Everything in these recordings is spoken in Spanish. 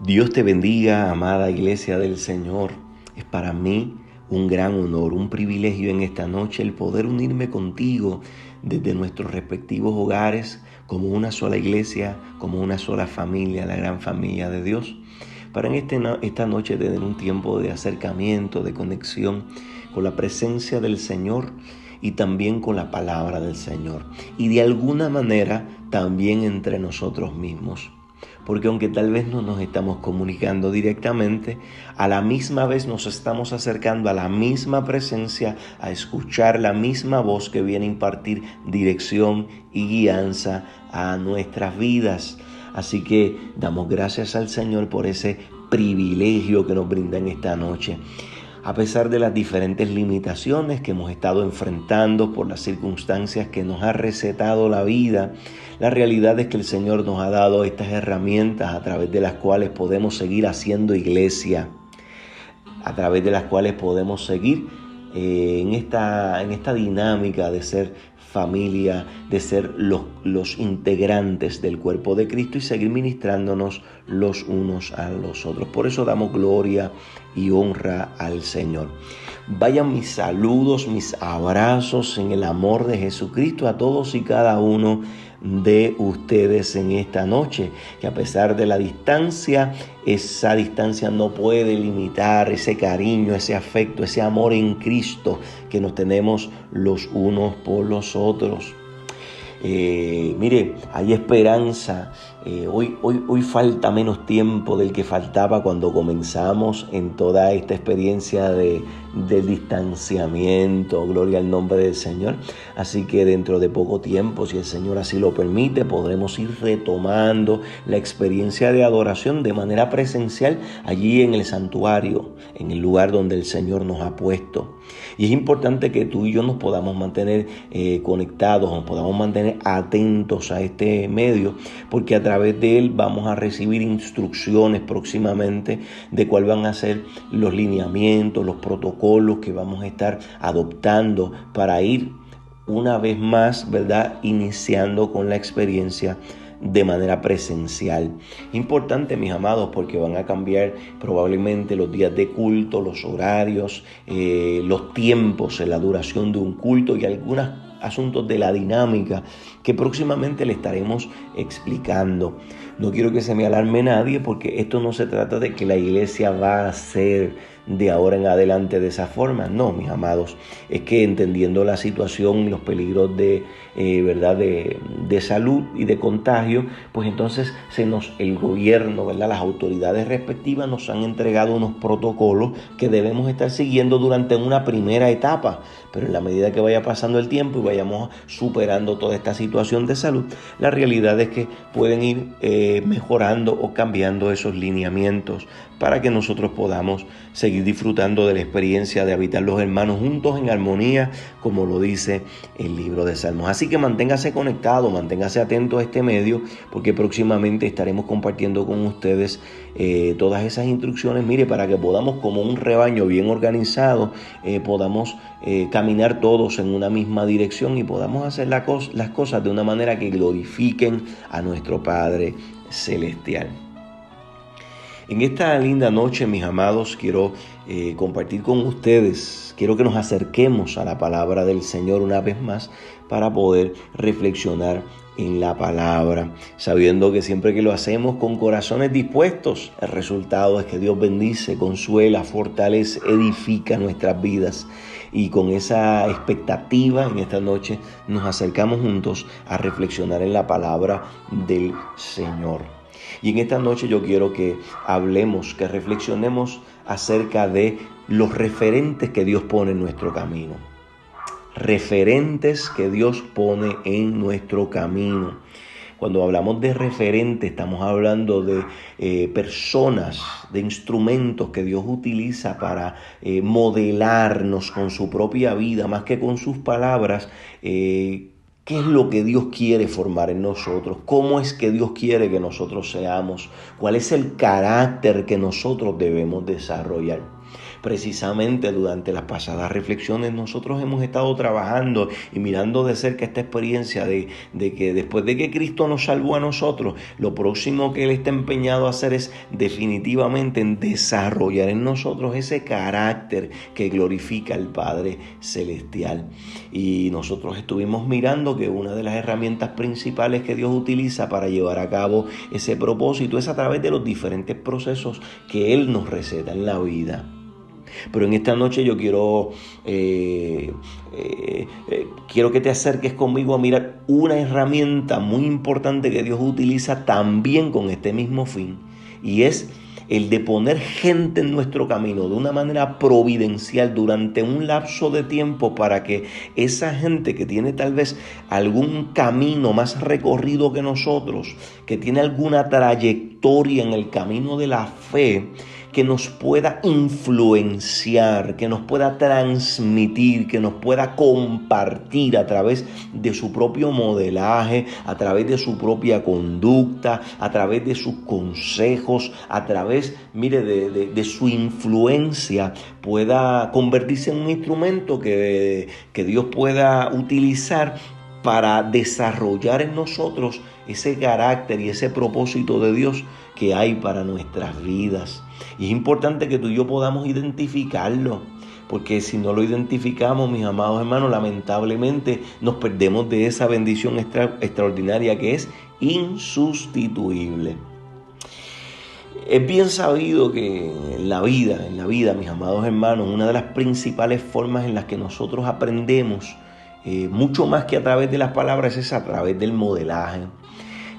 Dios te bendiga, amada iglesia del Señor. Es para mí un gran honor, un privilegio en esta noche el poder unirme contigo desde nuestros respectivos hogares como una sola iglesia, como una sola familia, la gran familia de Dios. Para esta noche tener un tiempo de acercamiento, de conexión con la presencia del Señor y también con la palabra del Señor. Y de alguna manera también entre nosotros mismos. Porque aunque tal vez no nos estamos comunicando directamente, a la misma vez nos estamos acercando a la misma presencia, a escuchar la misma voz que viene a impartir dirección y guianza a nuestras vidas. Así que damos gracias al Señor por ese privilegio que nos brinda en esta noche. A pesar de las diferentes limitaciones que hemos estado enfrentando por las circunstancias que nos ha recetado la vida, la realidad es que el Señor nos ha dado estas herramientas a través de las cuales podemos seguir haciendo iglesia, a través de las cuales podemos seguir en esta dinámica de ser familia, de ser los integrantes del cuerpo de Cristo y seguir ministrándonos los unos a los otros. Por eso damos gloria y honra al Señor. Vayan mis saludos, mis abrazos en el amor de Jesucristo a todos y cada uno de ustedes en esta noche, que a pesar de la distancia, esa distancia no puede limitar ese cariño, ese afecto, ese amor en Cristo que nos tenemos los unos por los otros. Mire, hay esperanza. Hoy falta menos tiempo del que faltaba cuando comenzamos en toda esta experiencia del distanciamiento. Gloria al nombre del Señor. Así que dentro de poco tiempo, si el Señor así lo permite, podremos ir retomando la experiencia de adoración de manera presencial allí en el santuario, en el lugar donde el Señor nos ha puesto. Y es importante que tú y yo nos podamos mantener conectados, nos podamos mantener atentos a este medio, porque a través de él vamos a recibir instrucciones próximamente de cuáles van a ser los lineamientos, los protocolos que vamos a estar adoptando para ir una vez más, ¿verdad?, iniciando con la experiencia de manera presencial. Importante, mis amados, porque van a cambiar probablemente los días de culto, los horarios, los tiempos en la duración de un culto y algunos asuntos de la dinámica que próximamente le estaremos explicando. No quiero que se me alarme nadie, porque esto no se trata de que la iglesia va a ser de ahora en adelante de esa forma. No, mis amados, es que entendiendo la situación y los peligros de salud y de contagio, pues entonces el gobierno, ¿verdad?, las autoridades respectivas nos han entregado unos protocolos que debemos estar siguiendo durante una primera etapa, pero en la medida que vaya pasando el tiempo y vayamos superando toda esta situación de salud, la realidad es que pueden ir mejorando o cambiando esos lineamientos para que nosotros podamos seguir disfrutando de la experiencia de habitar los hermanos juntos en armonía, como lo dice el libro de Salmos. Así que manténgase conectado, manténgase atento a este medio, porque próximamente estaremos compartiendo con ustedes todas esas instrucciones, mire, para que podamos, como un rebaño bien organizado, podamos caminar todos en una misma dirección y podamos hacer las cosas de una manera que glorifiquen a nuestro Padre Celestial. En esta linda noche, mis amados, quiero compartir con ustedes, quiero que nos acerquemos a la palabra del Señor una vez más para poder reflexionar en la palabra, sabiendo que siempre que lo hacemos con corazones dispuestos, el resultado es que Dios bendice, consuela, fortalece, edifica nuestras vidas. Y con esa expectativa, en esta noche nos acercamos juntos a reflexionar en la palabra del Señor. Y en esta noche yo quiero que hablemos, que reflexionemos acerca de los referentes que Dios pone en nuestro camino. Referentes que Dios pone en nuestro camino. Cuando hablamos de referentes, estamos hablando de personas, de instrumentos que Dios utiliza para modelarnos con su propia vida, más que con sus palabras. ¿Qué es lo que Dios quiere formar en nosotros? ¿Cómo es que Dios quiere que nosotros seamos? ¿Cuál es el carácter que nosotros debemos desarrollar? Precisamente durante las pasadas reflexiones nosotros hemos estado trabajando y mirando de cerca esta experiencia de que después de que Cristo nos salvó a nosotros, lo próximo que Él está empeñado a hacer es definitivamente en desarrollar en nosotros ese carácter que glorifica al Padre Celestial. Y nosotros estuvimos mirando que una de las herramientas principales que Dios utiliza para llevar a cabo ese propósito es a través de los diferentes procesos que Él nos receta en la vida. Pero en esta noche yo quiero que te acerques conmigo a mirar una herramienta muy importante que Dios utiliza también con este mismo fin, y es el de poner gente en nuestro camino de una manera providencial durante un lapso de tiempo, para que esa gente que tiene tal vez algún camino más recorrido que nosotros, que tiene alguna trayectoria en el camino de la fe, que nos pueda influenciar, que nos pueda transmitir, que nos pueda compartir a través de su propio modelaje, a través de su propia conducta, a través de sus consejos, a través, de su influencia, pueda convertirse en un instrumento que Dios pueda utilizar para desarrollar en nosotros ese carácter y ese propósito de Dios que hay para nuestras vidas. Y es importante que tú y yo podamos identificarlo, porque si no lo identificamos, mis amados hermanos, lamentablemente nos perdemos de esa bendición extraordinaria que es insustituible. Es bien sabido que en la vida, mis amados hermanos, una de las principales formas en las que nosotros aprendemos, mucho más que a través de las palabras, es a través del modelaje.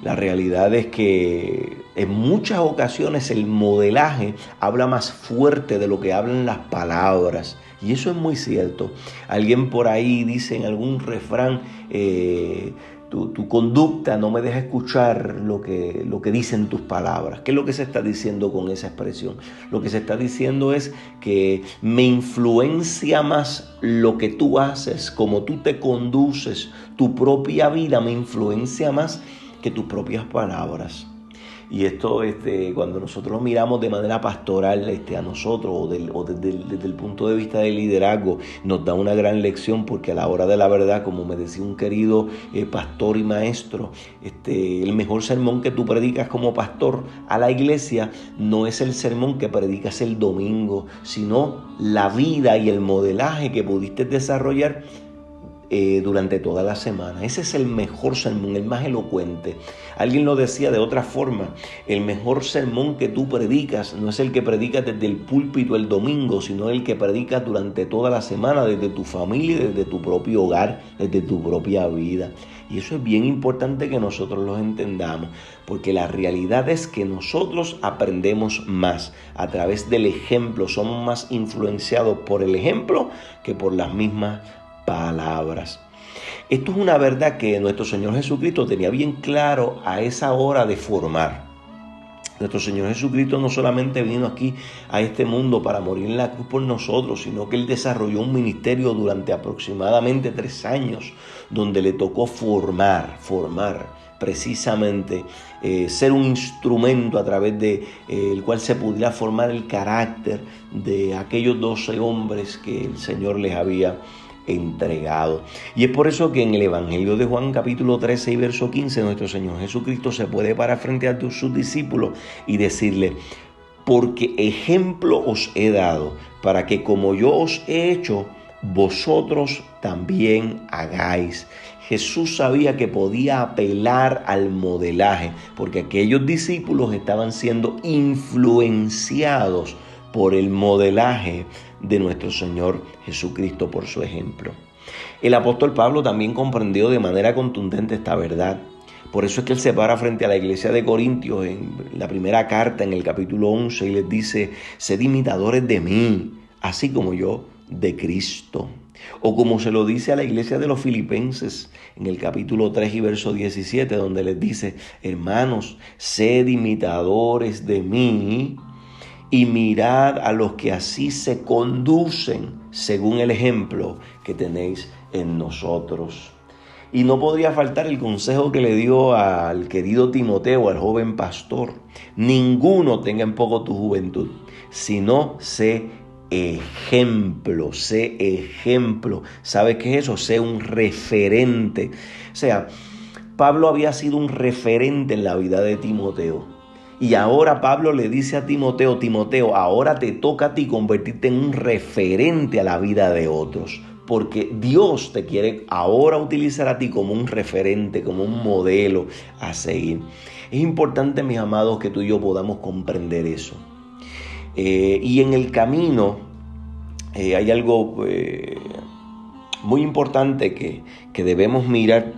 La realidad es que en muchas ocasiones el modelaje habla más fuerte de lo que hablan las palabras. Y eso es muy cierto. Alguien por ahí dice en algún refrán, tu conducta no me deja escuchar lo que dicen tus palabras. ¿Qué es lo que se está diciendo con esa expresión? Lo que se está diciendo es que me influencia más lo que tú haces, cómo tú te conduces, tu propia vida me influencia más que tus propias palabras. Y esto, cuando nosotros lo miramos de manera pastoral a nosotros, o desde el punto de vista del liderazgo, nos da una gran lección, porque a la hora de la verdad, como me decía un querido pastor y maestro, el mejor sermón que tú predicas como pastor a la iglesia no es el sermón que predicas el domingo, sino la vida y el modelaje que pudiste desarrollar durante toda la semana. Ese es el mejor sermón, el más elocuente. Alguien lo decía de otra forma: el mejor sermón que tú predicas no es el que predicas desde el púlpito el domingo, sino el que predicas durante toda la semana, desde tu familia, desde tu propio hogar, desde tu propia vida. Y eso es bien importante que nosotros lo entendamos, porque la realidad es que nosotros aprendemos más a través del ejemplo, somos más influenciados por el ejemplo que por las mismas palabras. Esto es una verdad que nuestro Señor Jesucristo tenía bien claro a esa hora de formar. Nuestro Señor Jesucristo no solamente vino aquí a este mundo para morir en la cruz por nosotros, sino que Él desarrolló un ministerio durante aproximadamente 3 años, donde le tocó formar precisamente, ser un instrumento a través de el cual se pudiera formar el carácter de aquellos 12 hombres que el Señor les había entregado. Y es por eso que en el Evangelio de Juan capítulo 13 y verso 15 nuestro Señor Jesucristo se puede parar frente a sus discípulos y decirle: porque ejemplo os he dado, para que como yo os he hecho, vosotros también hagáis. Jesús sabía que podía apelar al modelaje, porque aquellos discípulos estaban siendo influenciados por el modelaje de nuestro Señor Jesucristo, por su ejemplo. El apóstol Pablo también comprendió de manera contundente esta verdad. Por eso es que él se para frente a la iglesia de Corintios en la primera carta, en el capítulo 11, y les dice: sed imitadores de mí, así como yo de Cristo. O como se lo dice a la iglesia de los Filipenses en el capítulo 3 y verso 17, donde les dice: hermanos, sed imitadores de mí y mirad a los que así se conducen según el ejemplo que tenéis en nosotros. Y no podría faltar el consejo que le dio al querido Timoteo, al joven pastor: ninguno tenga en poco tu juventud, sino sé ejemplo, sé ejemplo. ¿Sabes qué es eso? Sé un referente. O sea, Pablo había sido un referente en la vida de Timoteo. Y ahora Pablo le dice a Timoteo, Timoteo, ahora te toca a ti convertirte en un referente a la vida de otros. Porque Dios te quiere ahora utilizar a ti como un referente, como un modelo a seguir. Es importante, mis amados, que tú y yo podamos comprender eso. Y en el camino hay algo muy importante que debemos mirar.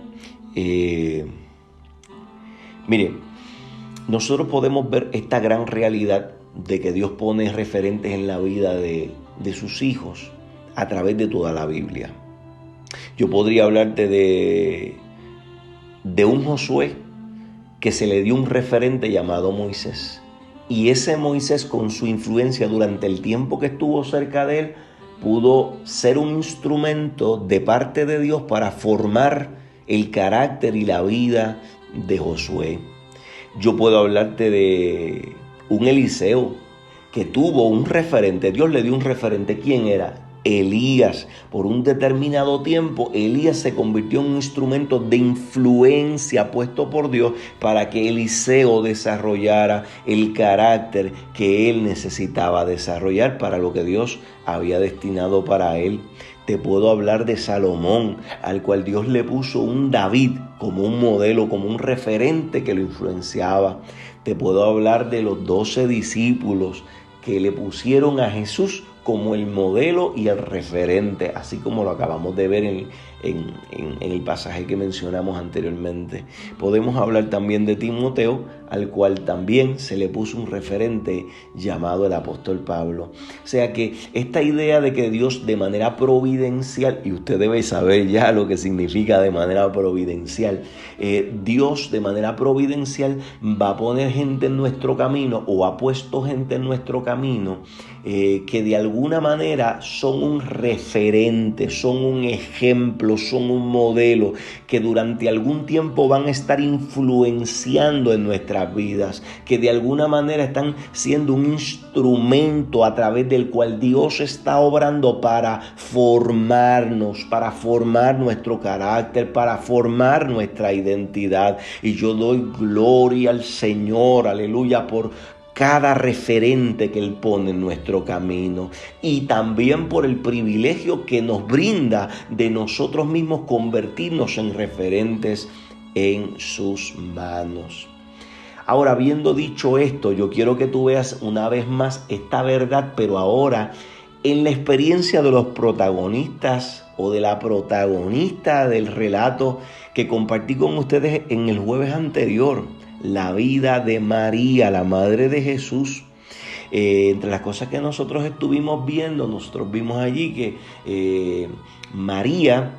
Mire, nosotros podemos ver esta gran realidad de que Dios pone referentes en la vida de sus hijos a través de toda la Biblia. Yo podría hablarte de un Josué que se le dio un referente llamado Moisés. Y ese Moisés, con su influencia durante el tiempo que estuvo cerca de él, pudo ser un instrumento de parte de Dios para formar el carácter y la vida de Josué. Yo puedo hablarte de un Eliseo que tuvo un referente. Dios le dio un referente. ¿Quién era? Elías. Por un determinado tiempo, Elías se convirtió en un instrumento de influencia puesto por Dios para que Eliseo desarrollara el carácter que él necesitaba desarrollar para lo que Dios había destinado para él. Te puedo hablar de Salomón, al cual Dios le puso un David como un modelo, como un referente que lo influenciaba. Te puedo hablar de los 12 discípulos que le pusieron a Jesús como el modelo y el referente, así como lo acabamos de ver en el pasaje que mencionamos anteriormente. Podemos hablar también de Timoteo, al cual también se le puso un referente llamado el apóstol Pablo. O sea que esta idea de que Dios de manera providencial, y usted debe saber ya lo que significa de manera providencial, Dios de manera providencial va a poner gente en nuestro camino o ha puesto gente en nuestro camino que de alguna manera son un referente, son un ejemplo, son un modelo que durante algún tiempo van a estar influenciando en nuestras vidas, que de alguna manera están siendo un instrumento a través del cual Dios está obrando para formarnos, para formar nuestro carácter, para formar nuestra identidad. Y yo doy gloria al Señor, aleluya, por cada referente que Él pone en nuestro camino y también por el privilegio que nos brinda de nosotros mismos convertirnos en referentes en sus manos. Ahora, habiendo dicho esto, yo quiero que tú veas una vez más esta verdad, pero ahora en la experiencia de los protagonistas o de la protagonista del relato que compartí con ustedes en el jueves anterior. La vida de María, la madre de Jesús. Entre las cosas que nosotros estuvimos viendo, nosotros vimos allí que María,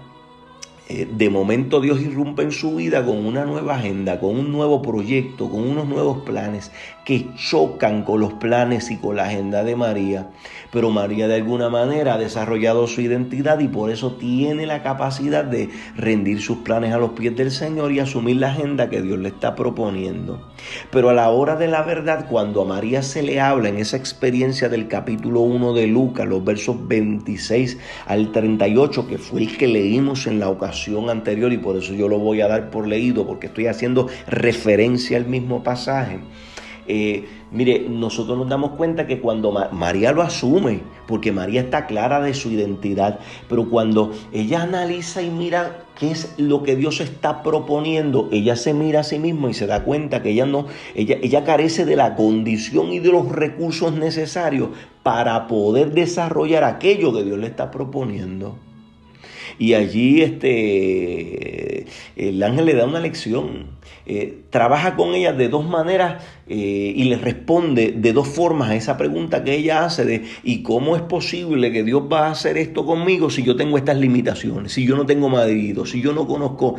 de momento Dios irrumpe en su vida con una nueva agenda, con un nuevo proyecto, con unos nuevos planes que chocan con los planes y con la agenda de María. Pero María de alguna manera ha desarrollado su identidad y por eso tiene la capacidad de rendir sus planes a los pies del Señor y asumir la agenda que Dios le está proponiendo. Pero a la hora de la verdad, cuando a María se le habla en esa experiencia del capítulo 1 de Lucas, los versos 26 al 38, que fue el que leímos en la ocasión anterior y por eso yo lo voy a dar por leído, porque estoy haciendo referencia al mismo pasaje. Mire, nosotros nos damos cuenta que cuando María lo asume, porque María está clara de su identidad, pero cuando ella analiza y mira qué es lo que Dios está proponiendo, ella se mira a sí misma y se da cuenta que ella carece de la condición y de los recursos necesarios para poder desarrollar aquello que Dios le está proponiendo. Y allí el ángel le da una lección. Trabaja con ella de dos maneras y le responde de dos formas a esa pregunta que ella hace de ¿y cómo es posible que Dios va a hacer esto conmigo si yo tengo estas limitaciones, si yo no tengo marido, si yo no conozco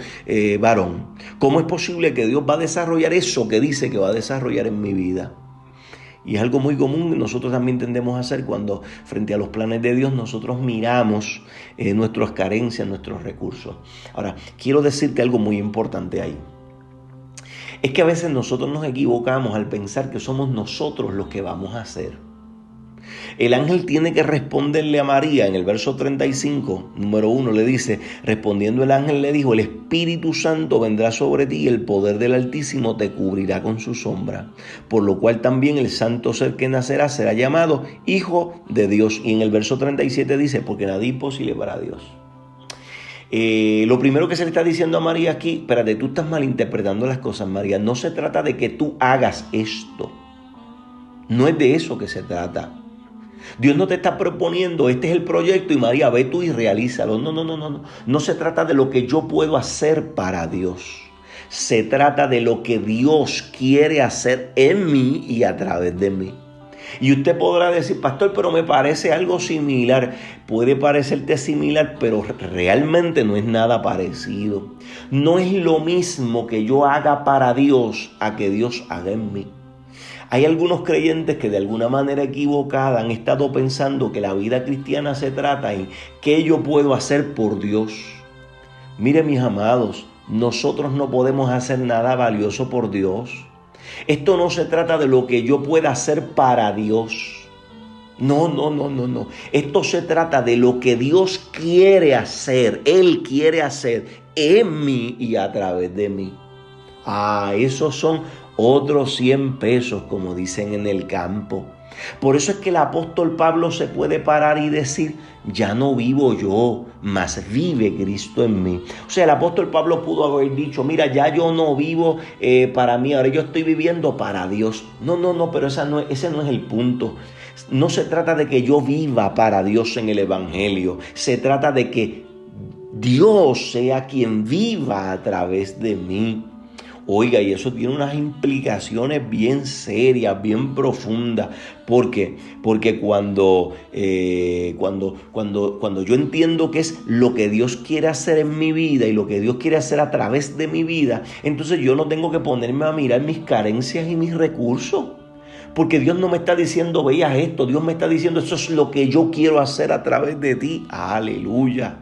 varón? ¿Cómo es posible que Dios va a desarrollar eso que dice que va a desarrollar en mi vida? Y es algo muy común que nosotros también tendemos a hacer cuando frente a los planes de Dios nosotros miramos nuestras carencias, nuestros recursos. Ahora, quiero decirte algo muy importante ahí. Es que a veces nosotros nos equivocamos al pensar que somos nosotros los que vamos a hacer. El ángel tiene que responderle a María en el verso 35, número 1, le dice, respondiendo el ángel le dijo, el Espíritu Santo vendrá sobre ti y el poder del Altísimo te cubrirá con su sombra, por lo cual también el santo ser que nacerá será llamado Hijo de Dios. Y en el verso 37 dice, porque nada es imposible para Dios. Lo primero que se le está diciendo a María aquí, espérate, tú estás malinterpretando las cosas, María, no se trata de que tú hagas esto, no es de eso que se trata. Dios no te está proponiendo, este es el proyecto y María, ve tú y realízalo. No. No se trata de lo que yo puedo hacer para Dios. Se trata de lo que Dios quiere hacer en mí y a través de mí. Y usted podrá decir, pastor, pero me parece algo similar. Puede parecerte similar, pero realmente no es nada parecido. No es lo mismo que yo haga para Dios a que Dios haga en mí. Hay algunos creyentes que de alguna manera equivocada han estado pensando que la vida cristiana se trata en qué yo puedo hacer por Dios. Mire, mis amados, nosotros no podemos hacer nada valioso por Dios. Esto no se trata de lo que yo pueda hacer para Dios. No. Esto se trata de lo que Dios quiere hacer. Él quiere hacer en mí y a través de mí. Esos son otros 100 pesos, como dicen en el campo. Por eso es que el apóstol Pablo se puede parar y decir, ya no vivo yo, mas vive Cristo en mí. O sea, el apóstol Pablo pudo haber dicho, mira, ya yo no vivo para mí, ahora yo estoy viviendo para Dios. No, pero ese no es el punto. No se trata de que yo viva para Dios en el evangelio, se trata de que Dios sea quien viva a través de mí. Oiga, y eso tiene unas implicaciones bien serias, bien profundas. ¿Por qué? Porque cuando yo entiendo que es lo que Dios quiere hacer en mi vida y lo que Dios quiere hacer a través de mi vida, entonces yo no tengo que ponerme a mirar mis carencias y mis recursos. Porque Dios no me está diciendo, veas esto, Dios me está diciendo, eso es lo que yo quiero hacer a través de ti. Aleluya.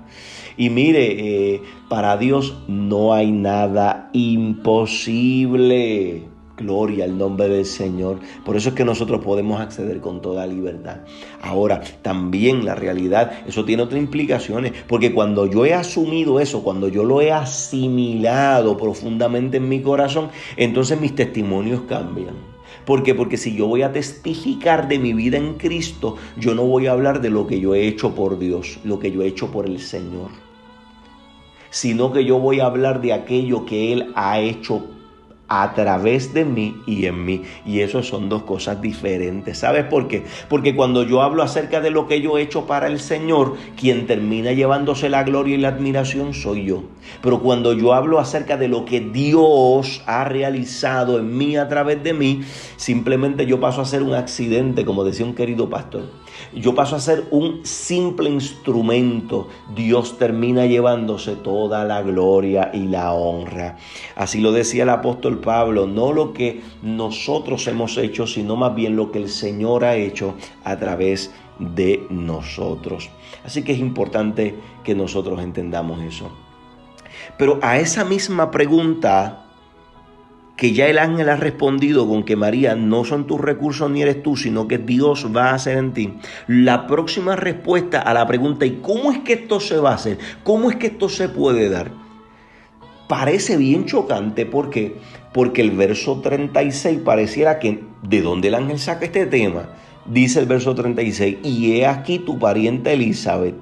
Y mire, para Dios no hay nada imposible. Gloria al nombre del Señor. Por eso es que nosotros podemos acceder con toda libertad. Ahora, también la realidad, eso tiene otras implicaciones. Porque cuando yo he asumido eso, cuando yo lo he asimilado profundamente en mi corazón, entonces mis testimonios cambian. ¿Por qué? Porque si yo voy a testificar de mi vida en Cristo, yo no voy a hablar de lo que yo he hecho por Dios, lo que yo he hecho por el Señor, sino que yo voy a hablar de aquello que Él ha hecho a través de mí y en mí. Y eso son dos cosas diferentes. ¿Sabes por qué? Porque cuando yo hablo acerca de lo que yo he hecho para el Señor, quien termina llevándose la gloria y la admiración soy yo. Pero cuando yo hablo acerca de lo que Dios ha realizado en mí a través de mí, simplemente yo paso a ser un accidente, como decía un querido pastor. Yo paso a ser un simple instrumento. Dios termina llevándose toda la gloria y la honra. Así lo decía el apóstol Pablo, no lo que nosotros hemos hecho, sino más bien lo que el Señor ha hecho a través de nosotros. Así que es importante que nosotros entendamos eso. Pero a esa misma pregunta que ya el ángel ha respondido con que María, no son tus recursos ni eres tú, sino que Dios va a hacer en ti. La próxima respuesta a la pregunta, ¿y cómo es que esto se va a hacer? ¿Cómo es que esto se puede dar? Parece bien chocante. ¿Por qué? Porque el verso 36 pareciera que, ¿de dónde el ángel saca este tema? Dice el verso 36, y he aquí tu parienta Elizabeth.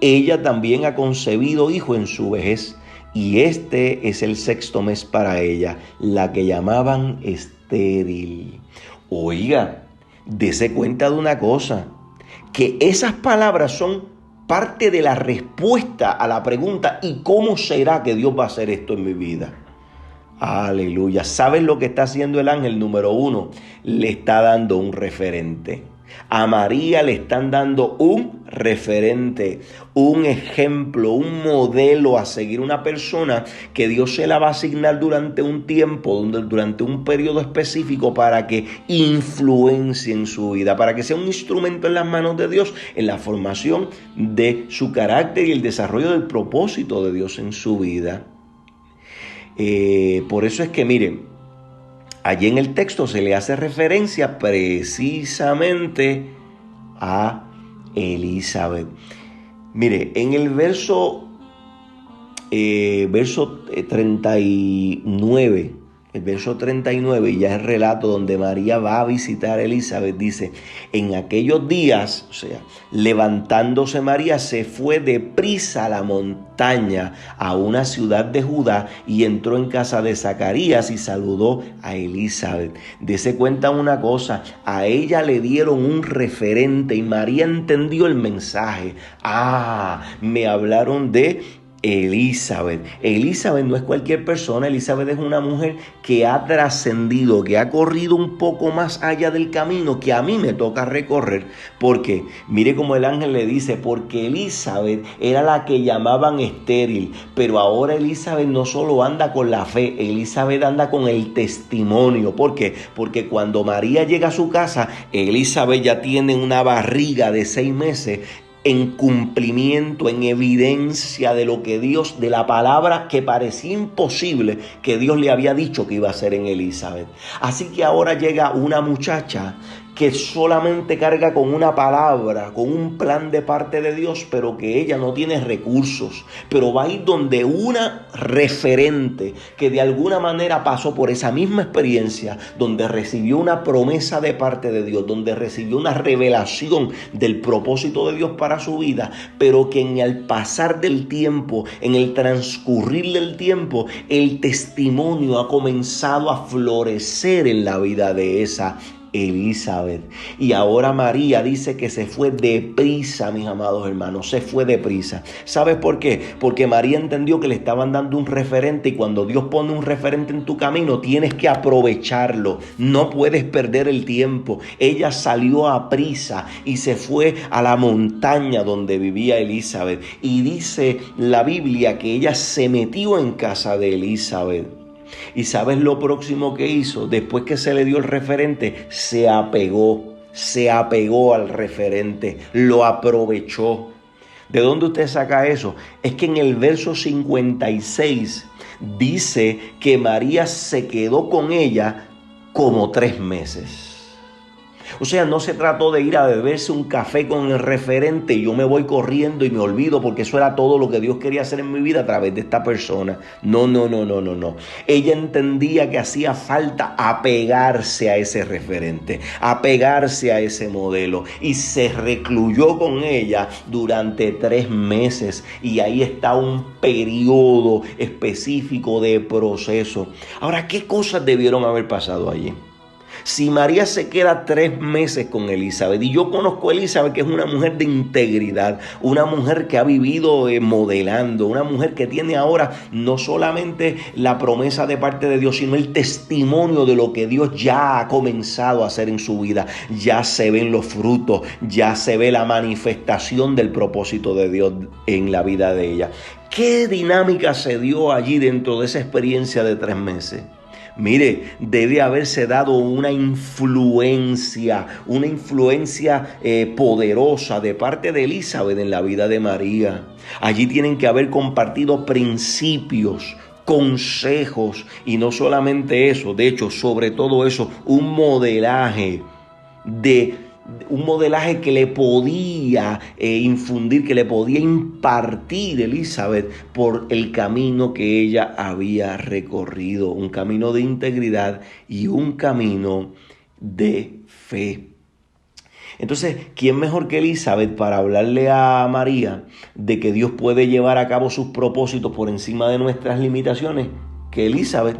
Ella también ha concebido hijo en su vejez. Y este es el 6º mes para ella, la que llamaban estéril. Oiga, dése cuenta de una cosa, que esas palabras son parte de la respuesta a la pregunta, ¿y cómo será que Dios va a hacer esto en mi vida? Aleluya. ¿Sabes lo que está haciendo el ángel? Número 1, le está dando un referente. A María le están dando un referente, un ejemplo, un modelo a seguir, una persona que Dios se la va a asignar durante un tiempo, durante un periodo específico para que influencie en su vida, para que sea un instrumento en las manos de Dios en la formación de su carácter y el desarrollo del propósito de Dios en su vida. Por eso es que miren, allí en el texto se le hace referencia precisamente a Elizabeth. Mire, en el verso 39, el verso 39, ya es el relato donde María va a visitar a Elizabeth, dice: en aquellos días, o sea, levantándose María, se fue deprisa a la montaña, a una ciudad de Judá, y entró en casa de Zacarías y saludó a Elizabeth. Dese cuenta una cosa: a ella le dieron un referente y María entendió el mensaje. Me hablaron de Elizabeth. Elizabeth no es cualquier persona. Elizabeth es una mujer que ha trascendido, que ha corrido un poco más allá del camino que a mí me toca recorrer. Porque mire cómo el ángel le dice: porque Elizabeth era la que llamaban estéril, pero ahora Elizabeth no solo anda con la fe, Elizabeth anda con el testimonio. ¿Por qué? Porque cuando María llega a su casa, Elizabeth ya tiene una barriga de 6 meses en cumplimiento, en evidencia de lo que Dios, de la palabra que parecía imposible que Dios le había dicho que iba a hacer en Elizabeth. Así que ahora llega una muchacha que solamente carga con una palabra, con un plan de parte de Dios, pero que ella no tiene recursos, pero va a ir donde una referente que de alguna manera pasó por esa misma experiencia, donde recibió una promesa de parte de Dios, donde recibió una revelación del propósito de Dios para su vida, pero que en el pasar del tiempo, en el transcurrir del tiempo, el testimonio ha comenzado a florecer en la vida de esa Elizabeth. Y ahora María dice que se fue deprisa, mis amados hermanos, se fue deprisa. ¿Sabes por qué? Porque María entendió que le estaban dando un referente, y cuando Dios pone un referente en tu camino, tienes que aprovecharlo, no puedes perder el tiempo. Ella salió a prisa y se fue a la montaña donde vivía Elizabeth, y dice la Biblia que ella se metió en casa de Elizabeth. ¿Y sabes lo próximo que hizo? Después que se le dio el referente, se apegó al referente, lo aprovechó. ¿De dónde usted saca eso? Es que en el verso 56 dice que María se quedó con ella como 3 meses. O sea, no se trató de ir a beberse un café con el referente y yo me voy corriendo y me olvido, porque eso era todo lo que Dios quería hacer en mi vida a través de esta persona. No. Ella entendía que hacía falta apegarse a ese referente, apegarse a ese modelo, y se recluyó con ella durante 3 meses. Y ahí está un periodo específico de proceso. Ahora, ¿qué cosas debieron haber pasado allí? Si María se queda 3 meses con Elizabeth, y yo conozco a Elizabeth, que es una mujer de integridad, una mujer que ha vivido modelando, una mujer que tiene ahora no solamente la promesa de parte de Dios, sino el testimonio de lo que Dios ya ha comenzado a hacer en su vida. Ya se ven los frutos, ya se ve la manifestación del propósito de Dios en la vida de ella. ¿Qué dinámica se dio allí dentro de esa experiencia de 3 meses? Mire, debe haberse dado una influencia poderosa de parte de Elizabeth en la vida de María. Allí tienen que haber compartido principios, consejos, y no solamente eso, de hecho, sobre todo eso, un modelaje que le podía infundir, que le podía impartir Elizabeth por el camino que ella había recorrido, un camino de integridad y un camino de fe. Entonces, ¿quién mejor que Elizabeth para hablarle a María de que Dios puede llevar a cabo sus propósitos por encima de nuestras limitaciones que Elizabeth?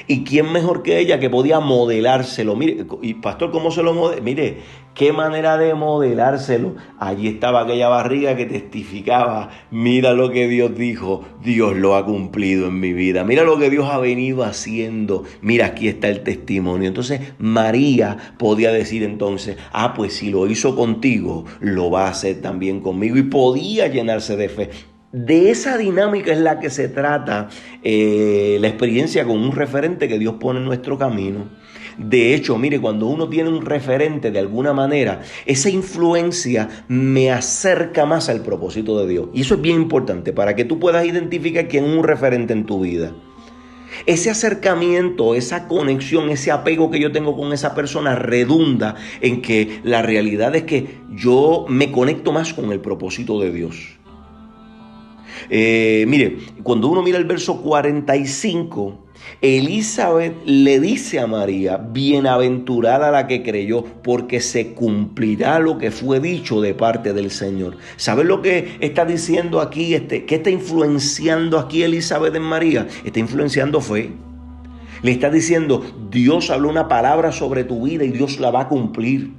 ¿Y quién mejor que ella que podía modelárselo? Mire, y pastor, ¿cómo se lo modela? Mire, qué manera de modelárselo. Allí estaba aquella barriga que testificaba: mira lo que Dios dijo, Dios lo ha cumplido en mi vida. Mira lo que Dios ha venido haciendo. Mira, aquí está el testimonio. Entonces María podía decir entonces: pues si lo hizo contigo, lo va a hacer también conmigo. Y podía llenarse de fe. De esa dinámica es la que se trata la experiencia con un referente que Dios pone en nuestro camino. De hecho, mire, cuando uno tiene un referente, de alguna manera, esa influencia me acerca más al propósito de Dios. Y eso es bien importante para que tú puedas identificar quién es un referente en tu vida. ese acercamiento, esa conexión, ese apego que yo tengo con esa persona redunda en que la realidad es que yo me conecto más con el propósito de Dios. Mire, cuando uno mira el verso 45, Elizabeth le dice a María: bienaventurada la que creyó, porque se cumplirá lo que fue dicho de parte del Señor. ¿Sabes lo que está diciendo aquí? ¿Qué está influenciando aquí Elizabeth en María? Está influenciando fe. Le está diciendo: Dios habló una palabra sobre tu vida y Dios la va a cumplir.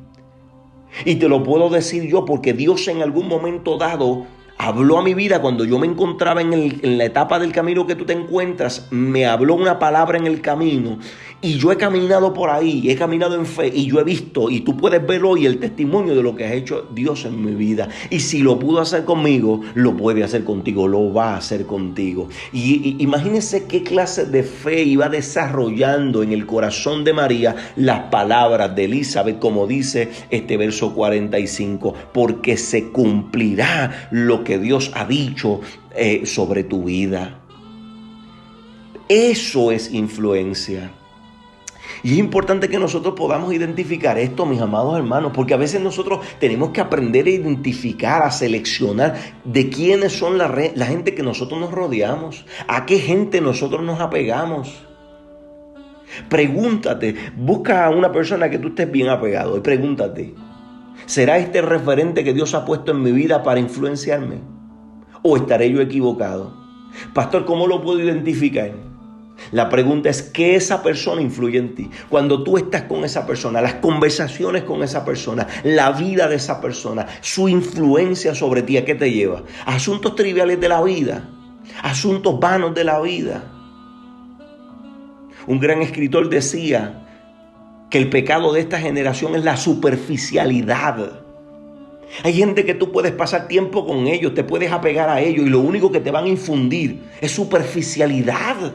Y te lo puedo decir yo porque Dios en algún momento dado habló a mi vida cuando yo me encontraba en la etapa del camino que tú te encuentras. Me habló una palabra en el camino y yo he caminado por ahí, he caminado en fe y yo he visto, y tú puedes ver hoy el testimonio de lo que ha hecho Dios en mi vida. Y si lo pudo hacer conmigo, lo puede hacer contigo, lo va a hacer contigo. Y imagínense qué clase de fe iba desarrollando en el corazón de María las palabras de Elizabeth, como dice este verso 45, porque se cumplirá lo que Dios ha dicho sobre tu vida. Eso es influencia. Y es importante que nosotros podamos identificar esto, mis amados hermanos, porque a veces nosotros tenemos que aprender a identificar, a seleccionar de quiénes son la gente que nosotros nos rodeamos, a qué gente nosotros nos apegamos. Pregúntate, busca a una persona que tú estés bien apegado y pregúntate: ¿será este el referente que Dios ha puesto en mi vida para influenciarme? ¿O estaré yo equivocado? Pastor, ¿cómo lo puedo identificar? La pregunta es: ¿qué esa persona influye en ti? Cuando tú estás con esa persona, las conversaciones con esa persona, la vida de esa persona, su influencia sobre ti, ¿a qué te lleva? ¿A asuntos triviales de la vida? ¿A asuntos vanos de la vida? Un gran escritor decía que el pecado de esta generación es la superficialidad. Hay gente que tú puedes pasar tiempo con ellos, te puedes apegar a ellos y lo único que te van a infundir es superficialidad.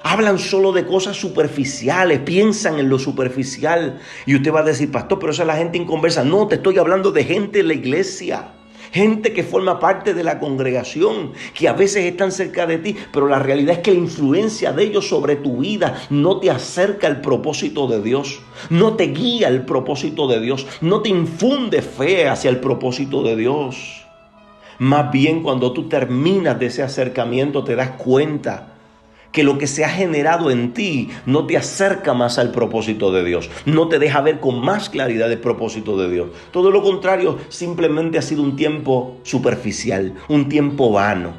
Hablan solo de cosas superficiales, piensan en lo superficial. Y usted va a decir: pastor, pero esa es la gente inconversa. No, te estoy hablando de gente en la iglesia. Gente que forma parte de la congregación, que a veces están cerca de ti, pero la realidad es que la influencia de ellos sobre tu vida no te acerca al propósito de Dios, no te guía al propósito de Dios, no te infunde fe hacia el propósito de Dios. Más bien, cuando tú terminas de ese acercamiento, te das cuenta que lo que se ha generado en ti no te acerca más al propósito de Dios, no te deja ver con más claridad el propósito de Dios. Todo lo contrario, simplemente ha sido un tiempo superficial, un tiempo vano.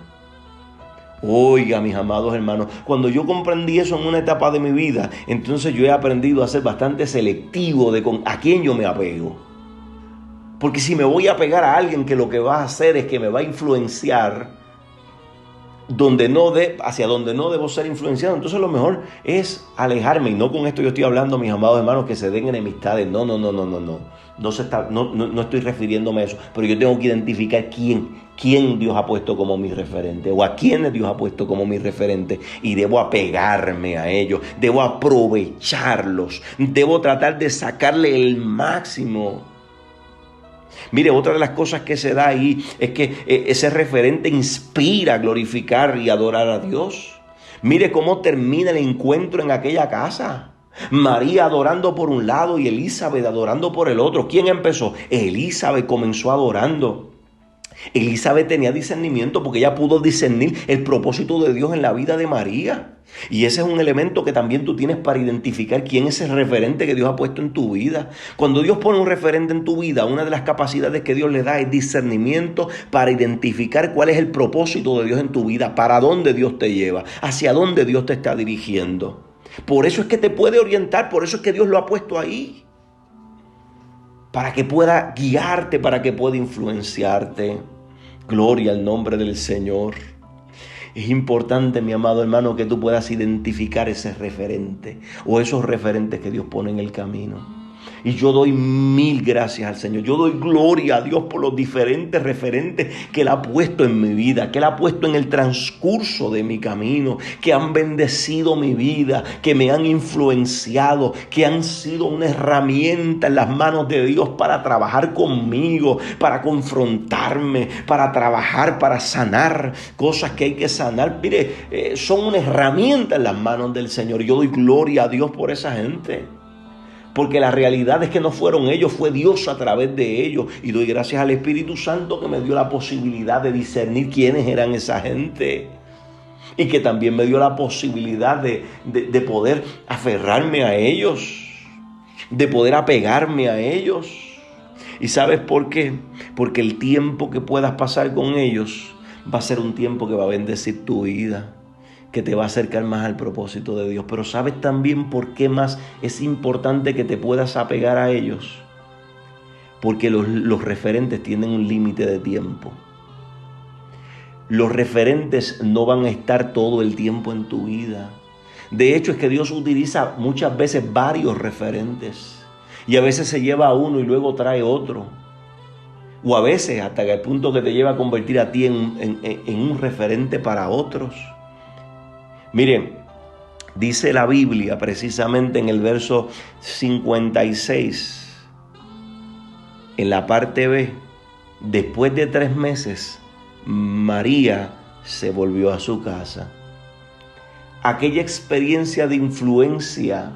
Oiga, mis amados hermanos, cuando yo comprendí eso en una etapa de mi vida, entonces yo he aprendido a ser bastante selectivo de a quién yo me apego. Porque si me voy a apegar a alguien que lo que va a hacer es que me va a influenciar hacia donde no debo ser influenciado, entonces lo mejor es alejarme. Y no con esto yo estoy hablando, mis amados hermanos, que se den enemistades. No estoy refiriéndome a eso, pero yo tengo que identificar quién Dios ha puesto como mi referente, o a quiénes Dios ha puesto como mi referente, y debo apegarme a ellos, debo aprovecharlos, debo tratar de sacarle el máximo. Mire, otra de las cosas que se da ahí es que ese referente inspira a glorificar y adorar a Dios. Mire cómo termina el encuentro en aquella casa. María adorando por un lado y Elizabeth adorando por el otro. ¿Quién empezó? Elizabeth comenzó adorando. Elizabeth tenía discernimiento porque ella pudo discernir el propósito de Dios en la vida de María. Y ese es un elemento que también tú tienes para identificar quién es el referente que Dios ha puesto en tu vida. Cuando Dios pone un referente en tu vida, una de las capacidades que Dios le da es discernimiento para identificar cuál es el propósito de Dios en tu vida, para dónde Dios te lleva, hacia dónde Dios te está dirigiendo. Por eso es que te puede orientar, por eso es que Dios lo ha puesto ahí. Para que pueda guiarte, para que pueda influenciarte. Gloria al nombre del Señor. Es importante, mi amado hermano, que tú puedas identificar ese referente o esos referentes que Dios pone en el camino. Y yo doy mil gracias al Señor. Yo doy gloria a Dios por los diferentes referentes que Él ha puesto en mi vida, que Él ha puesto en el transcurso de mi camino, que han bendecido mi vida, que me han influenciado, que han sido una herramienta en las manos de Dios para trabajar conmigo, para confrontarme, para trabajar, para sanar cosas que hay que sanar. Mire, son una herramienta en las manos del Señor. Yo doy gloria a Dios por esa gente. Porque la realidad es que no fueron ellos, fue Dios a través de ellos. Y doy gracias al Espíritu Santo que me dio la posibilidad de discernir quiénes eran esa gente. Y que también me dio la posibilidad de poder aferrarme a ellos, de poder apegarme a ellos. ¿Y sabes por qué? Porque el tiempo que puedas pasar con ellos va a ser un tiempo que va a bendecir tu vida, que te va a acercar más al propósito de Dios. Pero ¿sabes también por qué más es importante que te puedas apegar a ellos? Porque los referentes tienen un límite de tiempo. Los referentes no van a estar todo el tiempo en tu vida. De hecho, es que Dios utiliza muchas veces varios referentes. Y a veces se lleva a uno y luego trae otro. O a veces hasta el punto que te lleva a convertir a ti en un referente para otros. Miren, dice la Biblia precisamente en el verso 56, en la parte B, después de 3 meses, María se volvió a su casa. Aquella experiencia de influencia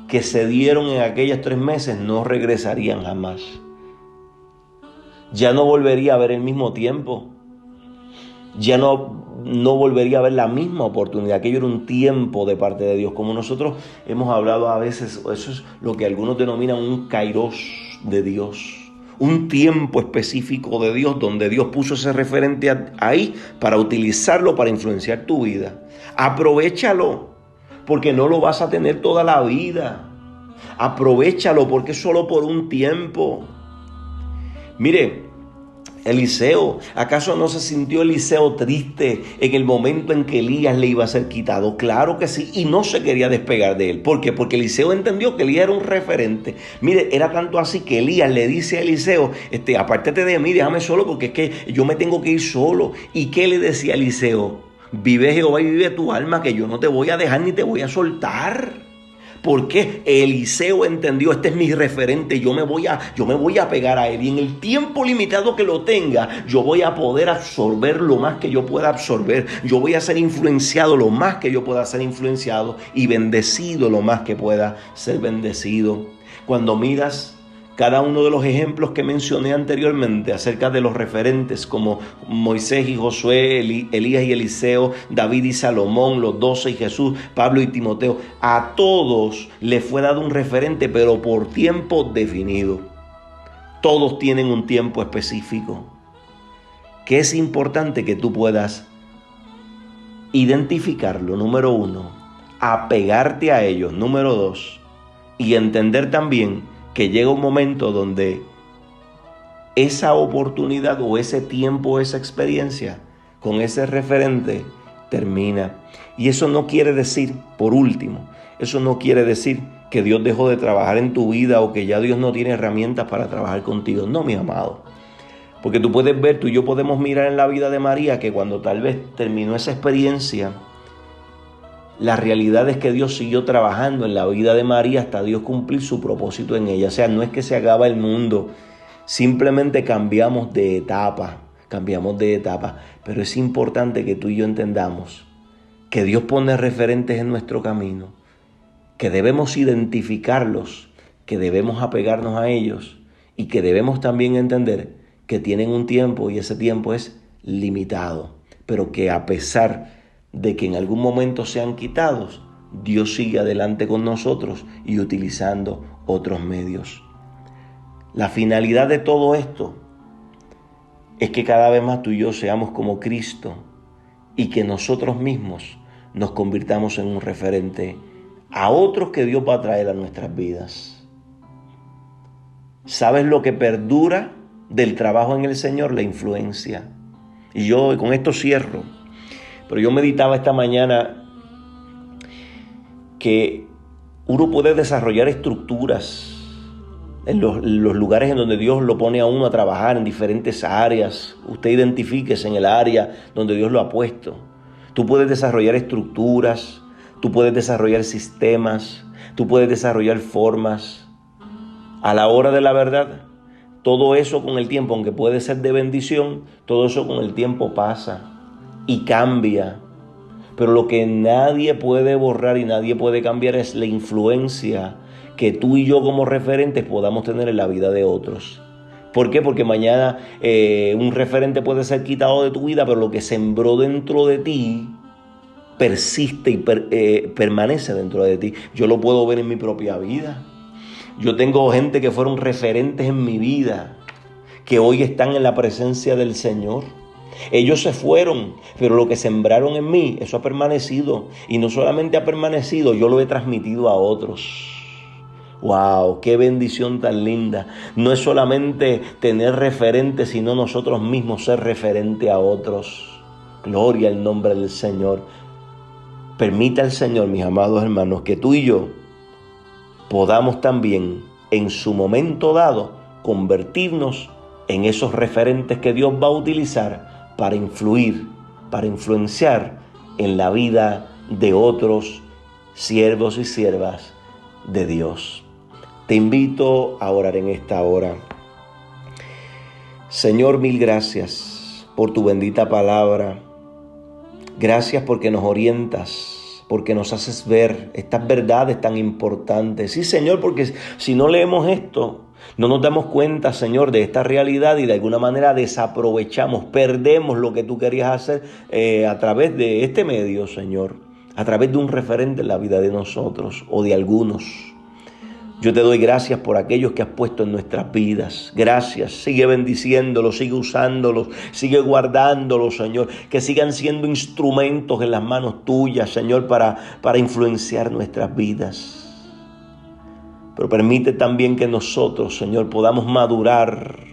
que se dieron en aquellos 3 meses no regresarían jamás. Ya no volvería a haber el mismo tiempo. Ya no volvería a haber la misma oportunidad. Aquello era un tiempo de parte de Dios. Como nosotros hemos hablado a veces, eso es lo que algunos denominan un kairos de Dios. Un tiempo específico de Dios donde Dios puso ese referente ahí para utilizarlo para influenciar tu vida. Aprovéchalo, porque no lo vas a tener toda la vida. Aprovéchalo porque es solo por un tiempo. Mire, Eliseo, ¿acaso no se sintió Eliseo triste en el momento en que Elías le iba a ser quitado? Claro que sí, y no se quería despegar de él. ¿Por qué? Porque Eliseo entendió que Elías era un referente. Mire, era tanto así que Elías le dice a Eliseo, apártate de mí, déjame solo porque es que yo me tengo que ir solo. ¿Y qué le decía Eliseo? Vive Jehová y vive tu alma, que yo no te voy a dejar ni te voy a soltar. Porque Eliseo entendió, este es mi referente, yo me voy a pegar a él, y en el tiempo limitado que lo tenga, yo voy a poder absorber lo más que yo pueda absorber, yo voy a ser influenciado lo más que yo pueda ser influenciado, y bendecido lo más que pueda ser bendecido. Cuando miras cada uno de los ejemplos que mencioné anteriormente acerca de los referentes como Moisés y Josué, Elías y Eliseo, David y Salomón, los 12 y Jesús, Pablo y Timoteo, a todos les fue dado un referente, pero por tiempo definido. Todos tienen un tiempo específico, que es importante que tú puedas identificarlo, número 1, apegarte a ellos, número 2, y entender también que llega un momento donde esa oportunidad o ese tiempo, esa experiencia con ese referente termina. Y eso no quiere decir, por último, eso no quiere decir que Dios dejó de trabajar en tu vida o que ya Dios no tiene herramientas para trabajar contigo. No, mi amado. Porque tú puedes ver, tú y yo podemos mirar en la vida de María que cuando tal vez terminó esa experiencia, la realidad es que Dios siguió trabajando en la vida de María hasta Dios cumplir su propósito en ella. O sea, no es que se acaba el mundo, simplemente cambiamos de etapa, pero es importante que tú y yo entendamos que Dios pone referentes en nuestro camino, que debemos identificarlos, que debemos apegarnos a ellos y que debemos también entender que tienen un tiempo y ese tiempo es limitado, pero que a pesar de que en algún momento sean quitados, Dios sigue adelante con nosotros y utilizando otros medios. La finalidad de todo esto es que cada vez más tú y yo seamos como Cristo y que nosotros mismos nos convirtamos en un referente a otros que Dios va a traer a nuestras vidas. ¿Sabes lo que perdura del trabajo en el Señor? La influencia. Y yo con esto cierro. Pero yo meditaba esta mañana que uno puede desarrollar estructuras en los lugares en donde Dios lo pone a uno a trabajar, en diferentes áreas. Usted identifíquese en el área donde Dios lo ha puesto. Tú puedes desarrollar estructuras, tú puedes desarrollar sistemas, tú puedes desarrollar formas. A la hora de la verdad, todo eso con el tiempo, aunque puede ser de bendición, todo eso con el tiempo pasa y cambia. Pero lo que nadie puede borrar y nadie puede cambiar es la influencia que tú y yo como referentes podamos tener en la vida de otros. ¿Por qué? Porque mañana un referente puede ser quitado de tu vida, pero lo que sembró dentro de ti persiste y permanece dentro de ti. Yo lo puedo ver en mi propia vida. Yo tengo gente que fueron referentes en mi vida, que hoy están en la presencia del Señor. Ellos se fueron, pero lo que sembraron en mí, eso ha permanecido. Y no solamente ha permanecido, yo lo he transmitido a otros. ¡Wow! ¡Qué bendición tan linda! No es solamente tener referentes, sino nosotros mismos ser referente a otros. Gloria al nombre del Señor. Permita al Señor, mis amados hermanos, que tú y yo podamos también, en su momento dado, convertirnos en esos referentes que Dios va a utilizar para influir, para influenciar en la vida de otros siervos y siervas de Dios. Te invito a orar en esta hora. Señor, mil gracias por tu bendita palabra. Gracias porque nos orientas, porque nos haces ver estas verdades tan importantes. Sí, Señor, porque si no leemos esto, no nos damos cuenta, Señor, de esta realidad y de alguna manera desaprovechamos, perdemos lo que tú querías hacer a través de este medio, Señor, a través de un referente en la vida de nosotros o de algunos. Yo te doy gracias por aquellos que has puesto en nuestras vidas. Gracias. Sigue bendiciéndolos, sigue usándolos, sigue guardándolos, Señor. Que sigan siendo instrumentos en las manos tuyas, Señor, para influenciar nuestras vidas. Pero permite también que nosotros, Señor, podamos madurar,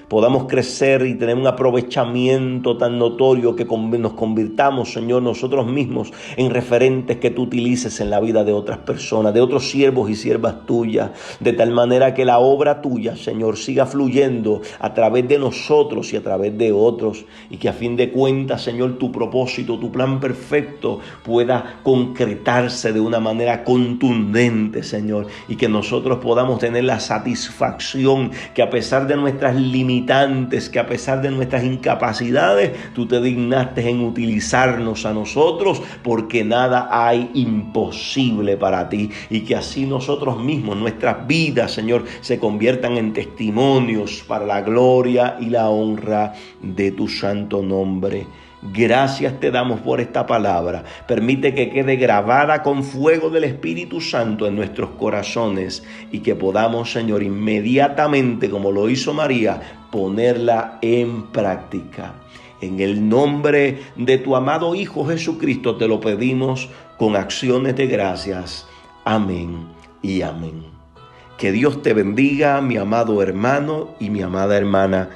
podamos crecer y tener un aprovechamiento tan notorio que nos convirtamos, Señor, nosotros mismos en referentes que tú utilices en la vida de otras personas, de otros siervos y siervas tuyas, de tal manera que la obra tuya, Señor, siga fluyendo a través de nosotros y a través de otros, y que a fin de cuentas, Señor, tu propósito, tu plan perfecto pueda concretarse de una manera contundente, Señor, y que nosotros podamos tener la satisfacción que a pesar de nuestras limitaciones, que a pesar de nuestras incapacidades, tú te dignaste en utilizarnos a nosotros, porque nada hay imposible para ti, y que así nosotros mismos, nuestras vidas, Señor, se conviertan en testimonios para la gloria y la honra de tu santo nombre. Gracias te damos por esta palabra. Permite que quede grabada con fuego del Espíritu Santo en nuestros corazones y que podamos, Señor, inmediatamente, como lo hizo María, ponerla en práctica. En el nombre de tu amado Hijo Jesucristo te lo pedimos con acciones de gracias. Amén y amén. Que Dios te bendiga, mi amado hermano y mi amada hermana.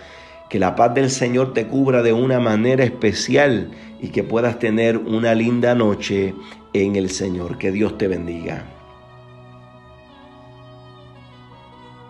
Que la paz del Señor te cubra de una manera especial y que puedas tener una linda noche en el Señor. Que Dios te bendiga.